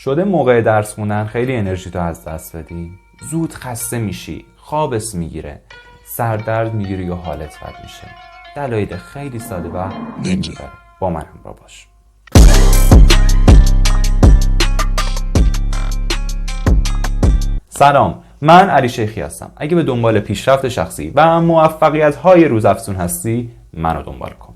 شده موقع درس خوندن خیلی انرژی تو از دست بدی، زود خسته میشی، خوابت میگیره، سردرد میگیری یا حالت بد میشه. دلایل خیلی ساده و نمیبره. با من همراه باش. سلام، من علی شیخی هستم. اگه به دنبال پیشرفت شخصی و موفقیت‌های روزافزون هستی، منو دنبال کن.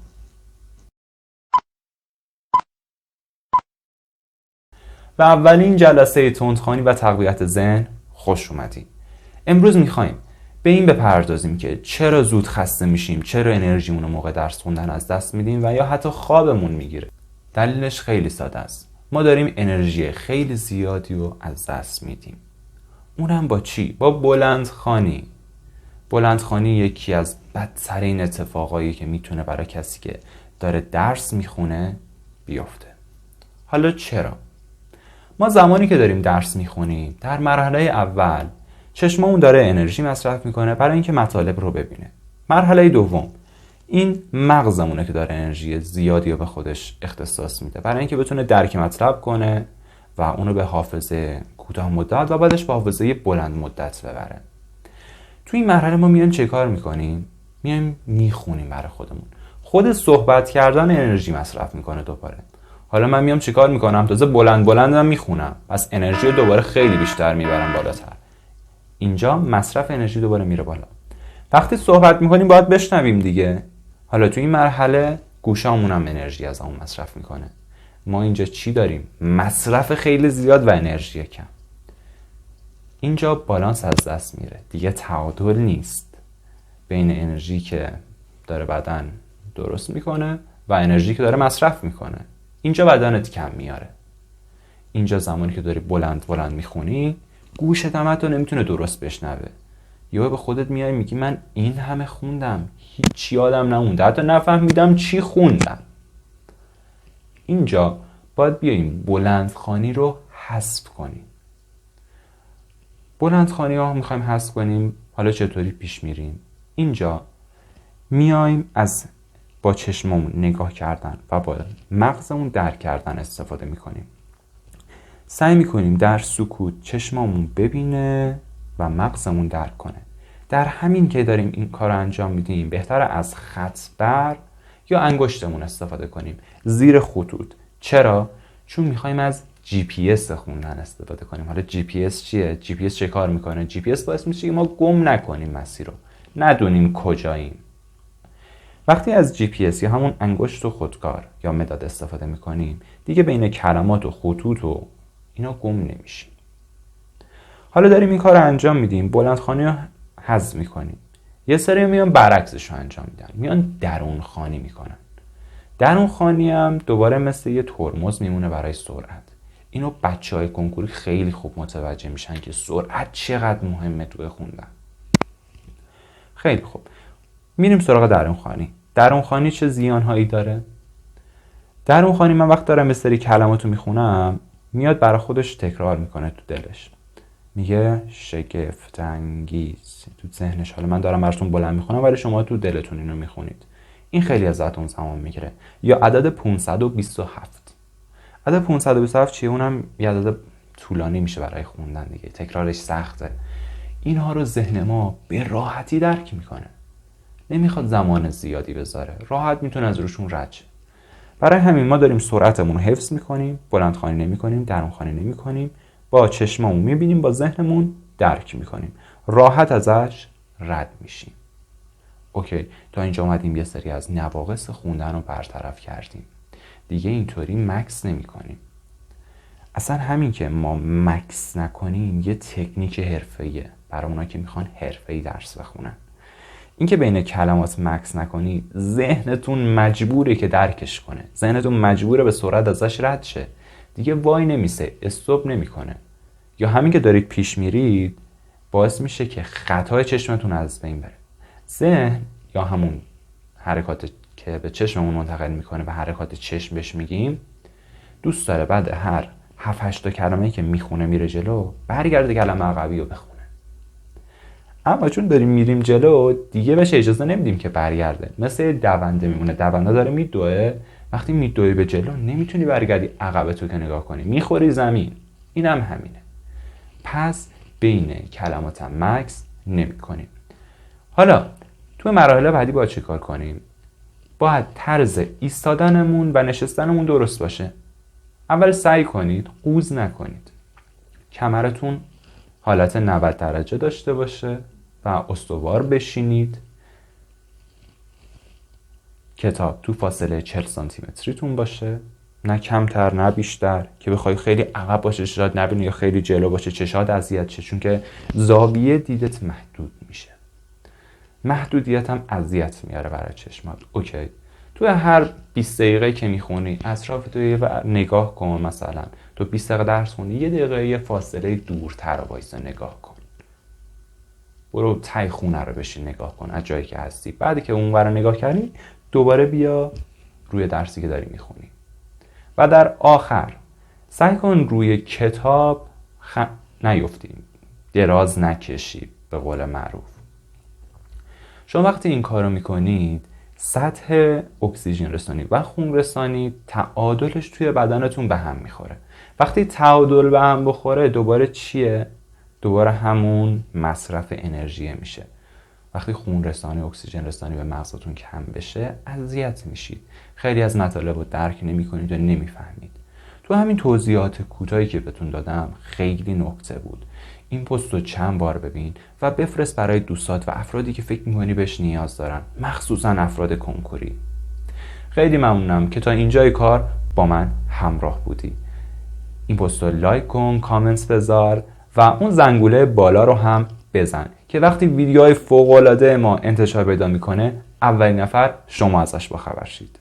به اولین جلسه تندخوانی و تقویت ذهن خوش اومدی. امروز میخوایم به این بپردازیم که چرا زود خسته میشیم، چرا انرژیمون رو موقع درس خوندن از دست میدیم و یا حتی خوابمون میگیره. دلیلش خیلی ساده است. ما داریم انرژی خیلی زیادی رو از دست میدیم. اونم با چی؟ با بلندخوانی. بلندخوانی یکی از بدترین اتفاقایی که میتونه برای کسی که داره درس میخونه بیفته. حالا چرا؟ ما زمانی که داریم درس میخونیم در مرحله اول چشممون داره انرژی مصرف میکنه برای اینکه مطالب رو ببینه. مرحله دوم این مغزمونه که داره انرژی زیادی رو به خودش اختصاص میده برای اینکه بتونه درک مطلب کنه و اونو به حافظه کوتاه مدت و بعدش به حافظه بلند مدت ببره. تو این مرحله ما میایم چه کار میکنیم؟ میایم میخونیم برای خودمون. خود صحبت کردن انرژی مصرف میکنه دوباره. حالا من میام چیکار میکنم؟ تازه بلندم میخونم. پس انرژی رو دوباره خیلی بیشتر میبرم بالاتر. اینجا مصرف انرژی دوباره میره بالا. وقتی صحبت میکنیم باید بشنویم دیگه. حالا تو این مرحله گوشامون هم انرژی از اون مصرف میکنه. ما اینجا چی داریم؟ مصرف خیلی زیاد و انرژی کم. اینجا بالانس از دست میره. دیگه تعادل نیست بین انرژی که داره بدن درست میکنه و انرژی که داره مصرف میکنه. اینجا بدنت کم میاره. اینجا زمانی که داری بلند میخونی گوشت هم حتی نمیتونه درست بشنوه. یا به خودت میای میگی من این همه خوندم هیچ یادم نمونده، حتی نفهمیدم چی خوندم. اینجا باید بیاییم بلندخوانی رو حذف کنیم. بلندخوانی ها میخوایم حذف کنیم. حالا چطوری پیش میریم؟ اینجا میایم از با چشممون نگاه کردن و با مغزمون درک کردن استفاده میکنیم. سعی میکنیم در سکوت چشممون ببینه و مغزمون درک کنه. در همین که داریم این کار رو انجام میدیم بهتره از خط بر یا انگشتمون استفاده کنیم زیر خطوط. چرا؟ چون میخوایم از GPS خوندن استفاده کنیم. حالا GPS چیه؟ GPS چه کار میکنه؟ GPS باعث میشه که ما گم نکنیم مسیر رو، ندونیم کجاییم. وقتی از GPS یا همون انگشت و خودکار یا مداد استفاده میکنیم دیگه بین کلمات و خطوط و اینا گم نمیشیم. حالا داریم این کار رو انجام میدیم، بلندخوانی رو حذف میکنیم. یه سری میان برعکسش رو انجام میدن، میان درونخوانی میکنن. درونخوانی هم دوباره مثل یه ترمز میمونه برای سرعت. اینو بچهای کنکوری خیلی خوب متوجه میشن که سرعت چقدر مهمه توی خوندن. خیلی خوب، میریم سراغ درونخوانی. درونخوانی چه زیانهایی داره؟ درونخوانی من وقت دارم یه سری کلماتو میخونم میاد برای خودش تکرار میکنه تو دلش، میگه شگفت انگیز تو ذهنش. حالا من دارم براتون بلند میخونم ولی شما تو دلتون اینو میخونید. این خیلی ازتون زمان میگیره. یا عدد 527. عدد 527 چیه؟ اونم یه عدد طولانی میشه برای خوندن دیگه، تکرارش سخته. اینها رو ذهن ما به راحتی درک میکنه، نمیخواد زمان زیادی بذاره، راحت میتونه از روشون رد شه. برای همین ما داریم سرعتمون رو حفظ میکنیم، بلندخوانی نمیکنیم، درونخوانی نمیکنیم، با چشممون میبینیم، با ذهنمون درک میکنیم، راحت ازش رد میشیم. اوکی، تا اینجا اومدیم یه سری از نواقص خوندن رو برطرف کردیم. دیگه اینطوری مکس نمیکنیم. اصلا همین که ما مکس نکنیم یه تکنیک حرفه‌ایه برای اونایی که میخوان حرفه‌ای درس بخونن. این که بین کلمات مکس نکنی ذهنتون مجبوره که درکش کنه، ذهنتون مجبوره به سرعت ازش رد شه. دیگه وای نمیسه، استوب نمیکنه. یا همین که دارید پیش میرید باعث میشه که خطای چشمتون از بین بره. ذهن یا همون حرکات که به چشممون منتقل میکنه و حرکات چشم بهش میگیم، دوست داره بعد هر 7-8 تا کلمه‌ای که میخونه میره جلو برگرده کلمه عقبی رو بخونه. اما چون داریم میریم جلو دیگه بهش اجازه نمیدیم که برگرده. مثل دونده میمونه، دونده داره میدوه، وقتی میدوی به جلو نمیتونی برگردی عقب تو که نگاه کنی، میخوری زمین. اینم همینه. پس بین کلمات مکس نمی کنیم. حالا تو مراحل بعدی باید چه کار کنیم؟ باید طرز ایستادنمون و نشستنمون درست باشه. اول سعی کنید قوز نکنید. کمرتون حالت 90 درجه داشته باشه و استوار بشینید. کتاب تو فاصله 40 سانتی متریتون باشه، نه کمتر نه بیشتر، که بخوای خیلی عقب باشه چشات نبینی یا خیلی جلو باشه چشات اذیت شه، چون که زاویه دیدت محدود میشه. محدودیت هم اذیت میاره برای چشمات. اوکی، تو هر 20 دقیقه که میخونی اطراف تو نگاه کن. مثلا تو 20 دقیقه درس خوندی، 1 دقیقه یه فاصله دورتر وایسا نگاه کن. برو ته خونه رو بشین نگاه کن از جایی که هستی. بعدی که اونور رو نگاه کردی دوباره بیا روی درسی که داری میخونی. و در آخر سعی کن روی کتاب نیفتی، دراز نکشی به قول معروف. شما وقتی این کار رو میکنید سطح اکسیژن رسانی و خون رسانی تعادلش توی بدنتون به هم میخوره. وقتی تعادل به هم بخوره دوباره چیه؟ دوباره همون مصرف انرژی میشه. وقتی خون رسانی اکسیژن رسانی به مغزتون کم بشه اذیت میشید. خیلی از مطالب رو درک نمی‌کنید و نمیفهمید. تو همین توضیحات کوتاهی که بهتون دادم خیلی نکته بود. این پست رو چند بار ببین و بفرست برای دوستات و افرادی که فکر می‌کنی بهش نیاز دارن، مخصوصا افراد کنکوری. خیلی ممنونم که تا اینجای کار با من همراه بودی. این پست رو لایک کن، کامنت بذار و اون زنگوله بالا رو هم بزن که وقتی ویدیوهای فوق‌العاده ما انتشار پیدا میکنه اولین نفر شما ازش باخبر شید.